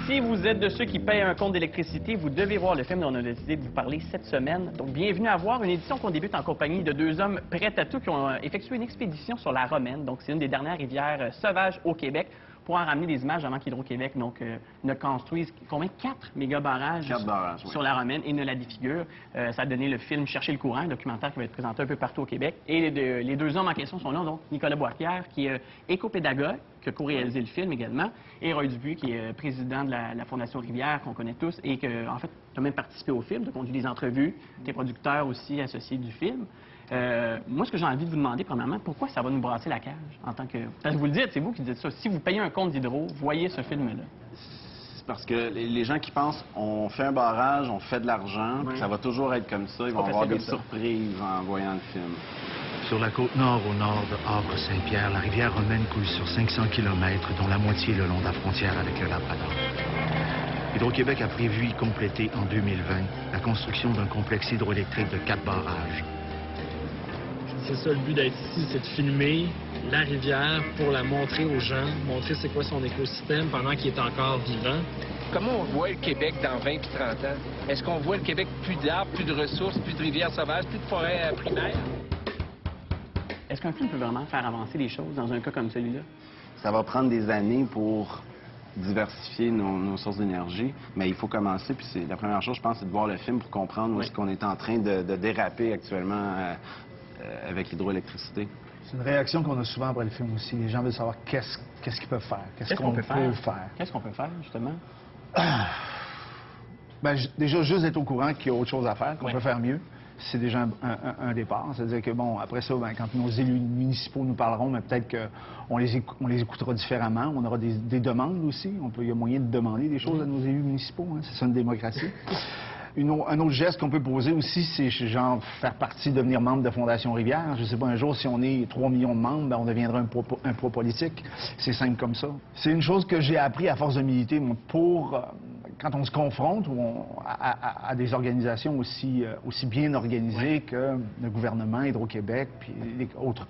Si vous êtes de ceux qui payent un compte d'électricité, vous devez voir le film dont on a décidé de vous parler cette semaine. Donc, bienvenue à voir une édition qu'on débute en compagnie de deux hommes prêts à tout qui ont effectué une expédition sur la Romaine. Donc, c'est une des dernières rivières sauvages au Québec. Pour en ramener des images avant qu'Hydro-Québec ne construise combien? 4 méga-barrages sur la Romaine et ne la défigure. Ça a donné le film Chercher le courant, un documentaire qui va être présenté un peu partout au Québec. Et les deux hommes en question sont là, donc Nicolas Boisquière, qui est éco-pédagogue, qui a co-réalisé le film également, et Roy Dupuis, qui est président de la Fondation Rivière, qu'on connaît tous, et que, en fait, tu as même participé au film, tu as conduit des entrevues, tu es producteur aussi associé du film. Moi, ce que j'ai envie de vous demander, premièrement, pourquoi ça va nous brasser la cage en tant que... Parce que vous le dites, c'est vous qui dites ça. Si vous payez un compte d'hydro, voyez ce film-là. C'est parce que les gens qui pensent, on fait un barrage, on fait de l'argent, puis ça va toujours être comme ça, ils vont avoir des surprises en voyant le film. Sur la côte nord, au nord de Havre-Saint-Pierre, la rivière Romaine coule sur 500 km, dont la moitié le long de la frontière avec le Labrador. Hydro-Québec a prévu y compléter en 2020 la construction d'un complexe hydroélectrique de 4 barrages. C'est ça le but d'être ici, c'est de filmer la rivière pour la montrer aux gens, montrer c'est quoi son écosystème pendant qu'il est encore vivant. Comment on voit le Québec dans 20 puis 30 ans? Est-ce qu'on voit le Québec plus d'arbres, plus de ressources, plus de rivières sauvages, plus de forêts primaires? Est-ce qu'un film peut vraiment faire avancer les choses dans un cas comme celui-là? Ça va prendre des années pour diversifier nos sources d'énergie, mais il faut commencer, puis c'est la première chose, je pense, c'est de voir le film pour comprendre où est-ce qu'on est en train de déraper actuellement avec l'hydroélectricité. C'est une réaction qu'on a souvent après le film aussi. Les gens veulent savoir qu'est-ce qu'ils peuvent faire, qu'est-ce qu'on peut faire. Qu'est-ce qu'on peut faire, justement? Ben, déjà, juste être au courant qu'il y a autre chose à faire, qu'on peut faire mieux. C'est déjà un départ. C'est-à-dire que, bon, après ça, ben, quand nos élus municipaux nous parleront, mais peut-être qu'on les écoutera différemment. On aura des demandes aussi. Il y a moyen de demander des choses à nos élus municipaux. Hein. C'est ça, une démocratie. Un autre geste qu'on peut poser aussi, c'est genre faire partie, devenir membre de Fondation Rivière. Je ne sais pas, un jour, si on est 3 millions de membres, ben, on deviendra un poids politique. C'est simple comme ça. C'est une chose que j'ai appris à force de militer quand on se confronte à des organisations aussi bien organisées que le gouvernement, Hydro-Québec, puis les autres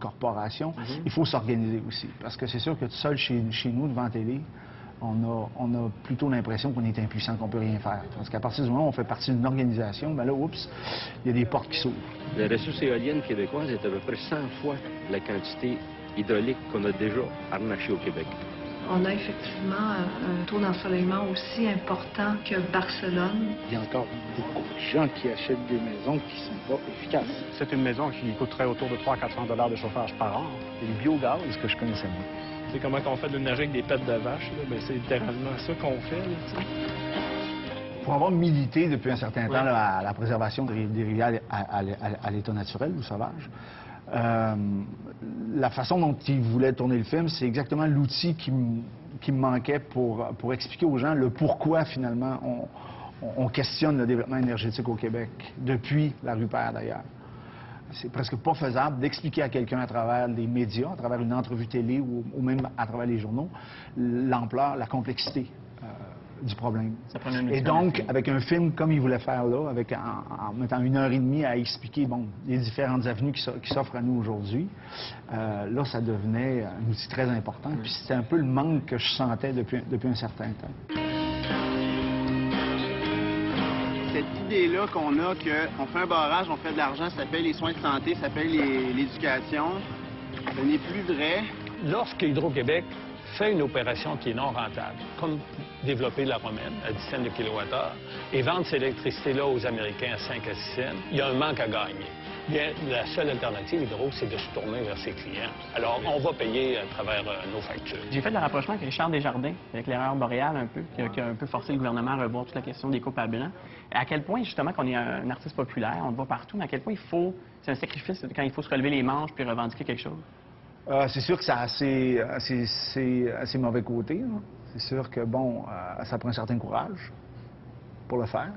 corporations. Il faut s'organiser aussi. Parce que c'est sûr que tout seul chez nous, devant la télé, on a plutôt l'impression qu'on est impuissant, qu'on ne peut rien faire. Parce qu'à partir du moment où on fait partie d'une organisation, ben là, oups, il y a des portes qui s'ouvrent. La ressource éolienne québécoise est à peu près 100 fois la quantité hydraulique qu'on a déjà harnachée au Québec. On a effectivement un taux d'ensoleillement aussi important que Barcelone. Il y a encore beaucoup de gens qui achètent des maisons qui ne sont pas efficaces. C'est une maison qui coûterait autour de 300 à 400 $ de chauffage par an. Et le biogaz, ce que je connaissais moins. C'est comment qu'on fait de l'énergie avec des pètes de vache, ben, c'est littéralement ça qu'on fait. Là, pour avoir milité depuis un certain temps là, à la préservation des rivières à l'état naturel ou sauvage, la façon dont ils voulaient tourner le film, c'est exactement l'outil qui me manquait pour expliquer aux gens le pourquoi, finalement, on questionne le développement énergétique au Québec, depuis la Rupert, d'ailleurs. C'est presque pas faisable d'expliquer à quelqu'un à travers les médias, à travers une entrevue télé ou même à travers les journaux, l'ampleur, la complexité du problème. Et donc, avec un film comme il voulait faire là, en mettant 1h30 à expliquer les différentes avenues qui s'offrent à nous aujourd'hui, là, ça devenait un outil très important. Puis c'était un peu le manque que je sentais depuis un certain temps. Cette idée-là qu'on a qu'on fait un barrage, on fait de l'argent, ça paye les soins de santé, ça paye l'éducation, ce n'est plus vrai. Lorsque Hydro-Québec fait une opération qui est non rentable, comme développer la Romaine à 10 cents le kilowattheure et vendre cette électricité-là aux Américains à 5 à 6 cents, il y a un manque à gagner. Bien, la seule alternative, Hydro, c'est de se tourner vers ses clients. Alors, on va payer à travers nos factures. J'ai fait le rapprochement avec Richard Desjardins, avec l'erreur boréale un peu, qui a un peu forcé le gouvernement à revoir toute la question des coupes à blanc. À quel point, justement, qu'on est un artiste populaire, on le voit partout, mais à quel point c'est un sacrifice quand il faut se relever les manches puis revendiquer quelque chose? C'est sûr que ça a assez mauvais côtés. C'est sûr que, bon, ça prend un certain courage pour le faire.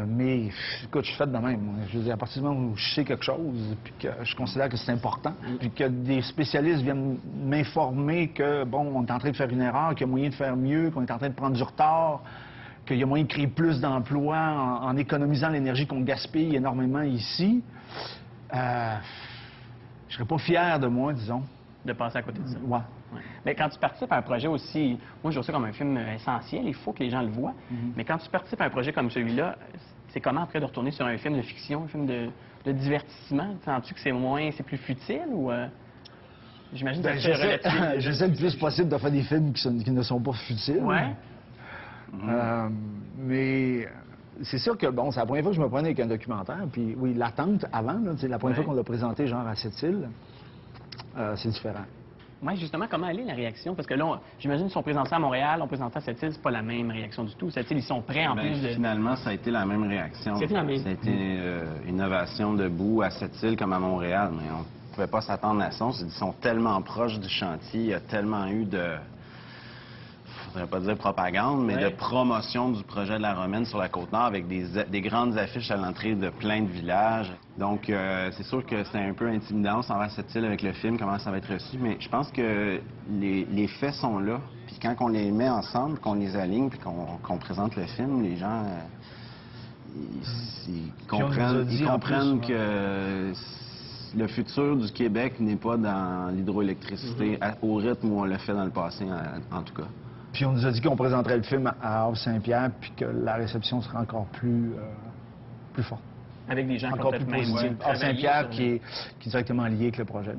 Mais, écoute, je suis fait de même. Je veux dire, à partir du moment où je sais quelque chose, puis que je considère que c'est important, puis que des spécialistes viennent m'informer que, bon, on est en train de faire une erreur, qu'il y a moyen de faire mieux, qu'on est en train de prendre du retard, qu'il y a moyen de créer plus d'emplois en économisant l'énergie qu'on gaspille énormément ici, je serais pas fier de moi, disons. De passer à côté de ça. Ouais. Ouais. Mais quand tu participes à un projet aussi, moi je vois ça comme un film essentiel, il faut que les gens le voient. Mais quand tu participes à un projet comme celui-là, c'est comment après de retourner sur un film de fiction, un film de divertissement? Sens-tu que c'est plus futile ou... J'imagine que j'essaie le plus possible de faire des films qui ne sont pas futiles. Ouais. Mais c'est sûr que, bon, c'est la première fois que je me prenais avec un documentaire. Puis oui, l'attente avant, là, la première fois qu'on l'a présenté, genre à Sept-Îles, c'est différent. Oui, justement, comment elle est la réaction? Parce que là, j'imagine qu'ils sont présentés à Montréal, on présentait à Sept-Îles, c'est pas la même réaction du tout. Sept-Îles, ils sont prêts en plus de... Finalement, ça a été la même réaction. C'était la même. Ça a été une ovation debout à Sept-Îles comme à Montréal, mais on ne pouvait pas s'attendre à ça. Ils sont tellement proches du chantier, il y a tellement eu de... Je ne voudrais pas dire propagande, mais de promotion du projet de la Romaine sur la Côte-Nord avec des grandes affiches à l'entrée de plein de villages. Donc, c'est sûr que c'est un peu intimidant, on s'en va à Sept-Îles avec le film, comment ça va être reçu, mais je pense que les faits sont là. Puis quand on les met ensemble, qu'on les aligne, puis qu'on présente le film, les gens ils comprennent que le futur du Québec n'est pas dans l'hydroélectricité au rythme où on l'a fait dans le passé, en tout cas. Puis on nous a dit qu'on présenterait le film à Havre-Saint-Pierre, puis que la réception serait encore plus forte. Avec des gens encore qui ont plus positive. Havre-Saint-Pierre qui est directement lié avec le projet.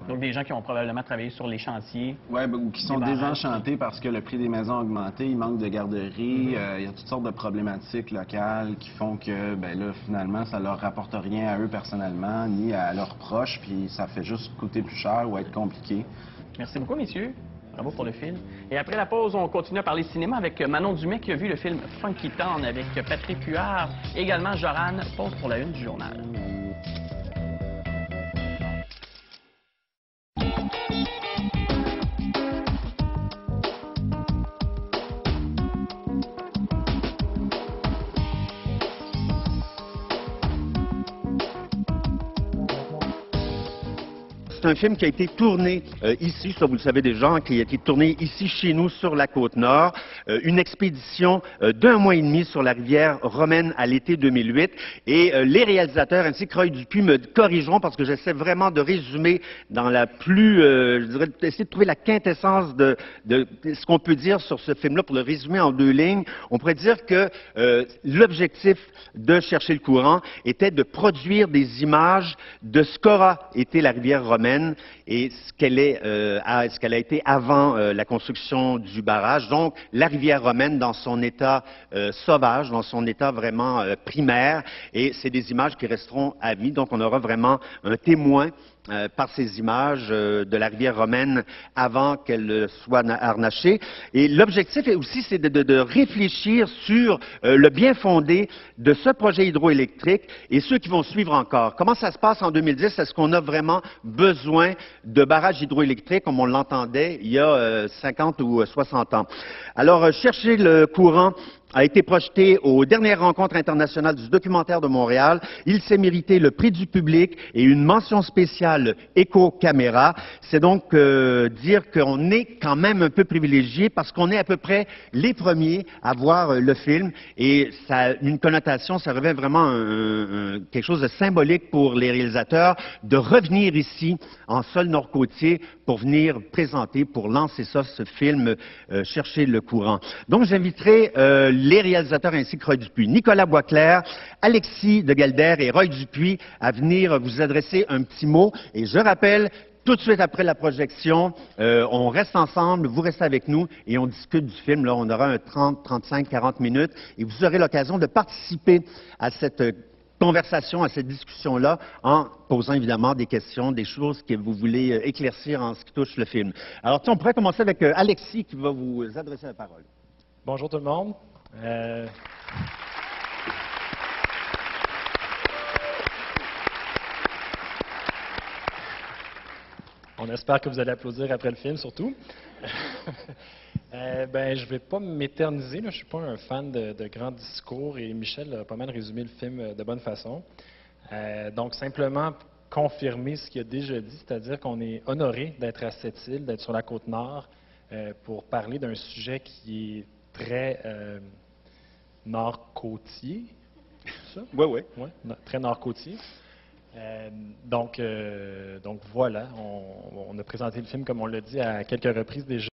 Donc des gens qui ont probablement travaillé sur les chantiers. Oui, ou qui sont désenchantés parce que le prix des maisons a augmenté, il manque de garderies, il y a toutes sortes de problématiques locales qui font que, ben là, finalement, ça leur rapporte rien à eux personnellement, ni à leurs proches, puis ça fait juste coûter plus cher ou être compliqué. Merci beaucoup, messieurs. Bravo pour le film. Et après la pause, on continue à parler cinéma avec Manon Dumais qui a vu le film Funky Town avec Patrick Huard. Également, Joran pose pour la une du journal. C'est un film qui a été tourné ici, ça vous le savez déjà, qui a été tourné ici chez nous sur la Côte-Nord. Une expédition d'1 mois et demi sur la rivière Romaine à l'été 2008. Et les réalisateurs ainsi que Roy Dupuis me corrigeront parce que j'essaie vraiment de résumer dans la plus, je dirais, essayer de trouver la quintessence de ce qu'on peut dire sur ce film-là pour le résumer en 2 lignes. On pourrait dire que l'objectif de Chercher le courant était de produire des images de ce qu'aura été la rivière Romaine et ce qu'elle a été avant la construction du barrage. Donc, la rivière Romaine dans son état sauvage, dans son état vraiment primaire, et c'est des images qui resteront à vie. Donc, on aura vraiment un témoin par ces images de la rivière Romaine avant qu'elle soit harnachée. Et l'objectif aussi, c'est de réfléchir sur le bien fondé de ce projet hydroélectrique et ceux qui vont suivre encore. Comment ça se passe en 2010? Est-ce qu'on a vraiment besoin de barrages hydroélectriques comme on l'entendait il y a 50 ou 60 ans? Alors, Chercher le courant a été projeté aux dernières rencontres internationales du documentaire de Montréal. Il s'est mérité le prix du public et une mention spéciale Éco-Caméra. C'est donc dire qu'on est quand même un peu privilégié parce qu'on est à peu près les premiers à voir le film et ça a une connotation, ça revêt vraiment quelque chose de symbolique pour les réalisateurs de revenir ici en sol nord-côtier pour venir présenter, pour lancer ça, ce film Chercher le courant. Donc j'inviterai les réalisateurs ainsi que Roy Dupuis, Nicolas Boisclair, Alexis de Galder et Roy Dupuis à venir vous adresser un petit mot. Et je rappelle, tout de suite après la projection, on reste ensemble, vous restez avec nous et on discute du film. Là, on aura un 30, 35, 40 minutes et vous aurez l'occasion de participer à cette conversation, à cette discussion-là, en posant évidemment des questions, des choses que vous voulez éclaircir en ce qui touche le film. Alors, on pourrait commencer avec Alexis qui va vous adresser la parole. Bonjour tout le monde. On espère que vous allez applaudir après le film, surtout. Ben, je ne vais pas m'éterniser, je ne suis pas un fan de grands discours et Michel a pas mal résumé le film de bonne façon. Donc, simplement confirmer ce qu'il a déjà dit, c'est-à-dire qu'on est honoré d'être à Sept-Îles, d'être sur la Côte-Nord, pour parler d'un sujet qui est très nord-côtier. Oui, oui. Ouais, très nord-côtier. Donc voilà, on a présenté le film, comme on l'a dit, à quelques reprises déjà.